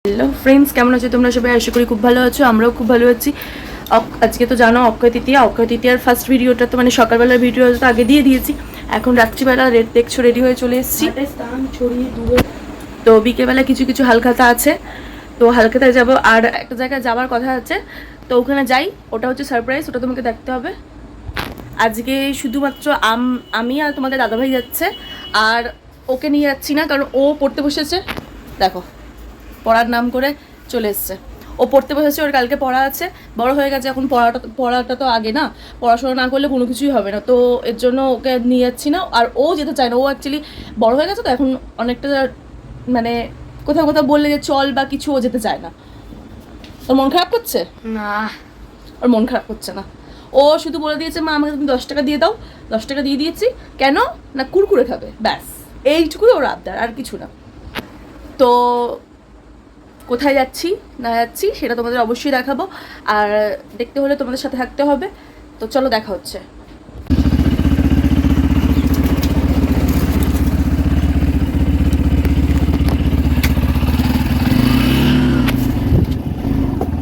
Hello friends, কেমন আছো তোমরা সবাই? আশা করি খুব ভালো আছো, আমরাও খুব ভালো আছি। আজকে তো জানো অক্ষয় তৃতীয়ার ফার্স্ট ভিডিওটা তো মানে সকালবেলার ভিডিও তো আগে দিয়ে দিয়েছি। এখন রাত্রিবেলা দেখছো রেডি হয়ে চলে এসেছি। তো বিকেলবেলা কিছু কিছু হালখাতা আছে, তো হালখাতায় যাব। আর একটা জায়গায় যাওয়ার কথা আছে, তো ওখানে যাই। ওটা হচ্ছে সারপ্রাইজ, ওটা তোমাকে দেখতে হবে। আজকে শুধুমাত্র আমি আর তোমাদের দাদাভাই যাচ্ছে, আর ওকে নিয়ে যাচ্ছি না, কারণ ও পড়তে বসেছে। দেখো, পড়ার নাম করে চলে এসছে। ও পড়তে বসেছে, ওর কালকে পড়া আছে। বড় হয়ে গেছে এখন, পড়াটা তো আগে না, পড়াশোনা না করলে কোনো কিছুই হবে না। তো এর জন্য ওকে নিয়ে যাচ্ছি না। আর ও যেতে চায় না, ও অ্যাকচুয়ালি বড় হয়ে গেছে তো এখন অনেকটা, মানে কোথাও কোথাও বললে যে চল বা কিছু, ও যেতে চায় না। ওর মন খারাপ করছে না, ওর মন খারাপ করছে না। ও শুধু বলে দিয়েছে, মা আমাকে তুমি 10 টাকা দিয়ে দাও। 10 টাকা দিয়ে দিয়েছি। কেন না, কুরকুরে খাবে, ব্যাস এইটুকুই ওর আবদার, আর কিছু না। তো কোথায় যাচ্ছি না যাচ্ছি সেটা তোমাদের অবশ্যই দেখাবো, আর দেখতে হলে তোমাদের সাথে থাকতে হবে। তো চলো, দেখা হচ্ছে।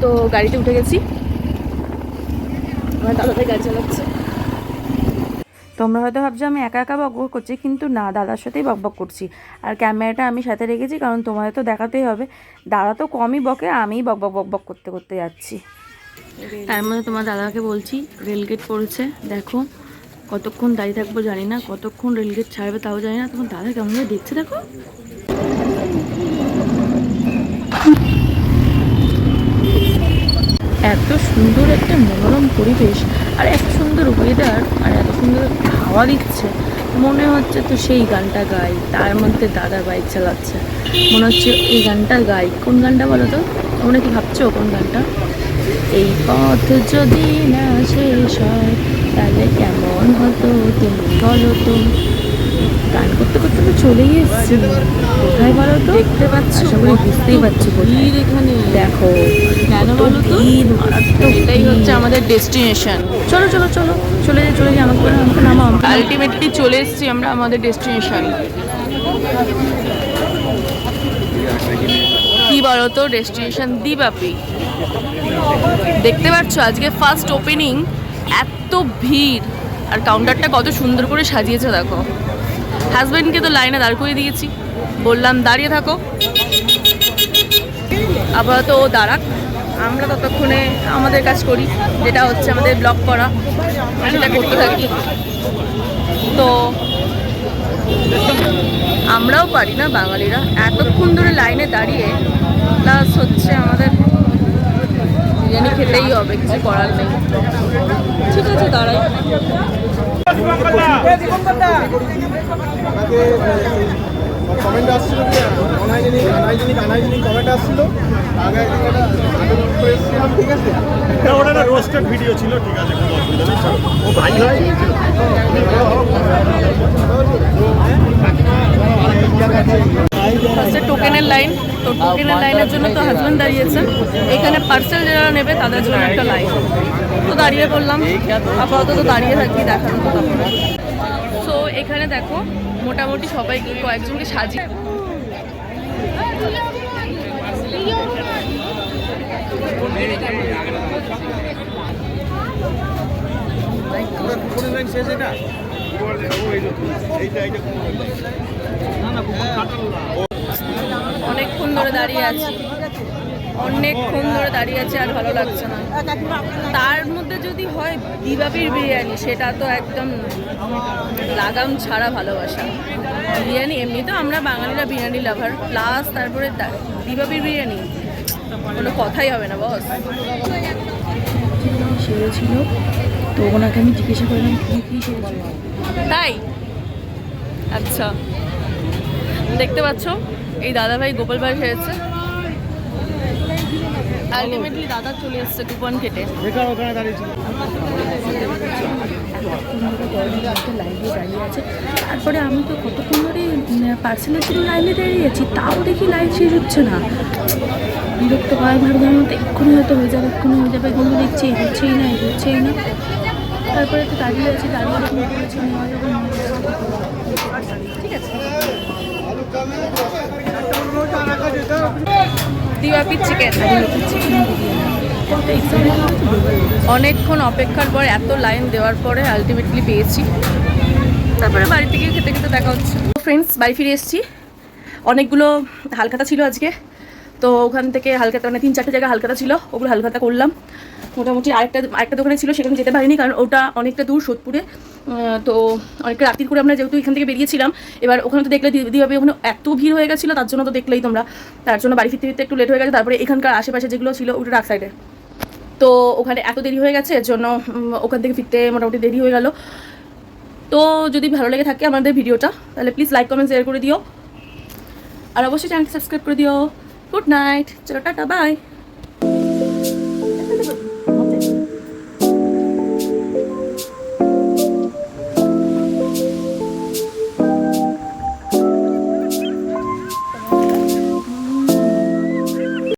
তো গাড়িতে উঠে গেছি, আমার দাদাভাই গাড়ি চালাচ্ছে। তোমরা হয়তো ভাবছো আমি একা একা বকবক করছি, কিন্তু না, দাদার সাথেই বকবক করছি। আর ক্যামেরাটা আমি সাথে রেখেছি, কারণ তোমাদের তো দেখাতেই হবে। দাদা তো কমই বকে, আমিই বকবক বকবক করতে করতে যাচ্ছি। তার মধ্যে তোমার দাদাকে বলছি, রেলগেট পড়েছে, দেখো কতক্ষণ দাঁড়িয়ে থাকবো জানি না, কতক্ষণ রেলগেট ছাড়বে তাও জানি না। তোমার দাদা কেমন দেখছে দেখো। এত সুন্দর একটা মনোরম পরিবেশ, আর এত সুন্দর ওয়েদার, আর এত সুন্দর হাওয়া দিচ্ছে, মনে হচ্ছে তো সেই গানটা গাই। তার মধ্যে দাদা বাইক চালাচ্ছে, মনে হচ্ছে এই গানটা গাই। কোন গানটা বলো তো? তোমরা কি ভাবছো কোন গানটা? এই পথ যদি না শেষ হয় তাহলে কেমন হতো তুমি বলো তো। গান করতে করতে তো চলেই এসেছি। কোথায় বলো তো? দেখতে পাচ্ছ, আশা করি বুঝতেই পারছি কোথায়। এখানে দেখো কেন বলো তো, মারাত্মক। এটাই হচ্ছে আমাদের ডেস্টিনেশন। চলো চলো চলো, চলে যাই, আমাকে নামাও। আলটিমেটলি চলে এসেছি আমরা আমাদের ডেস্টিনেশন। কি বলো তো? ডেস্টিনেশন দ্বীপবাপী। দেখতে পাচ্ছ আজকে ফার্স্ট ওপেনিং, এত ভিড়, আর কাউন্টারটা কত সুন্দর করে সাজিয়েছে দেখো। হাজব্যান্ডকে তো লাইনে দাঁড় করিয়ে দিয়েছি, বললাম দাঁড়িয়ে থাকো। আপাতত ও দাঁড়াক, আমরা ততক্ষণে আমাদের কাজ করি, যেটা হচ্ছে আমাদের ব্লগ করা, সেটা করতে থাকি। তো আমরাও পারি না বাঙালিরা এতক্ষণ ধরে লাইনে দাঁড়িয়ে, প্লাস হচ্ছে আমাদের বিরিয়ানি খেতেই হবে, কিছু করার নেই। ঠিক আছে, দাঁড়াই। কমেন্ট আসছিল, আনহাইজেনিক কমেন্ট আসছিল। ঠিক আছে, ওটা একটা রোস্টেড ভিডিও ছিল, ঠিক আছে, কোনো অসুবিধা নেই। ও ভাই হয় ফার্স্টে টোকেনের লাইন, তো টোকেনের লাইনের জন্য তো হাজব্যান্ড দাঁড়িয়েছে। এখানে পার্সেল যারা নেবে তাদের জন্য একটা লাইন, তো দাঁড়িয়ে পড়লাম। আপাতত তো দাঁড়িয়ে থাকি, দেখানো তো তারপরে। সো এখানে দেখো মোটামুটি সবাইকে, কয়েকজনকে সাজিয়ে অনেকক্ষণ ধরে দাঁড়িয়ে আছি, আর ভালো লাগছে না। তার মধ্যে যদি হয় দ্বীপবাপীর বিরিয়ানি, সেটা তো একদম লাগাম ছাড়া ভালোবাসা। বিরিয়ানি এমনিতেও আমরা বাঙালিরা বিরিয়ানি লাভার, প্লাস তারপরে দ্বীপবাপীর বিরিয়ানি, কোনো কথাই হবে না বস। সেরেছিল তো ওনাকে আমি জিজ্ঞাসা করলাম কি সেরেছিল, তাই আচ্ছা। দেখতে পাচ্ছ এই দাদাভাই গোপাল ভাই সেরেছে। আলটিমেটলি দাদা চলে এসছে কুপন কেটে। ওখানে দাঁড়িয়েছিল, লাইনে দাঁড়িয়ে আছে। তারপরে আমি তো কতক্ষণ ধরে পার্সেলের জন্য লাইনে দাঁড়িয়ে আছি, তাও দেখি লাইন শেষ হচ্ছে না। বিরক্ত হয়, ভাবলাম মতো এক্ষুনি হয়তো হয়ে যাবে, কিন্তু দেখছি এগোচ্ছেই না। তারপরে তো দাঁড়িয়ে আছি, দাঁড়িয়ে বলেছি নেওয়া যাবে। ঠিক আছে। দিওয়াপি চিকেন। অনেকক্ষণ অপেক্ষার পর এত লাইন দেওয়ার পরে আলটিমেটলি পেয়েছি। তারপরে বাড়ি থেকে খেতে খেতে দেখা হচ্ছে। ফ্রেন্ডস, বাড়ি ফিরে এসেছি। অনেকগুলো হালখাতা ছিল আজকে, তো ওখান থেকে হালখাতা মানে 3-4টে জায়গায় হালখাতা ছিল, ওগুলো হালখাতা করলাম। মোটামুটি আরেকটা দোকানে ছিল, সেখানে যেতে পারিনি কারণ ওটা অনেকটা দূর, সোদপুরে। তো অনেকটা রাত্রির করে আমরা যেহেতু এখান থেকে বেরিয়েছিলাম, এবার ওখানে তো দেখলে দিদিভাবে ওখানে এত ভিড় হয়ে গেছিলো, তার জন্য তো দেখলেই তোমরা, তার জন্য বাড়ি ফিরতে ফিরতে একটু লেট হয়ে গেছে। তারপরে এখানকার আশেপাশে যেগুলো ছিল ওটা ডাক সাইডে, তো ওখানে এত দেরি হয়ে গেছে, এর জন্য ওখান থেকে ফিরতে মোটামুটি দেরি হয়ে গেল। তো যদি ভালো লেগে থাকে আমাদের ভিডিওটা, তাহলে প্লিজ লাইক কমেন্ট শেয়ার করে দিও, আর অবশ্যই চ্যানেলটি সাবস্ক্রাইব করে দিও। গুড নাইট, চলো টাটা, বাই।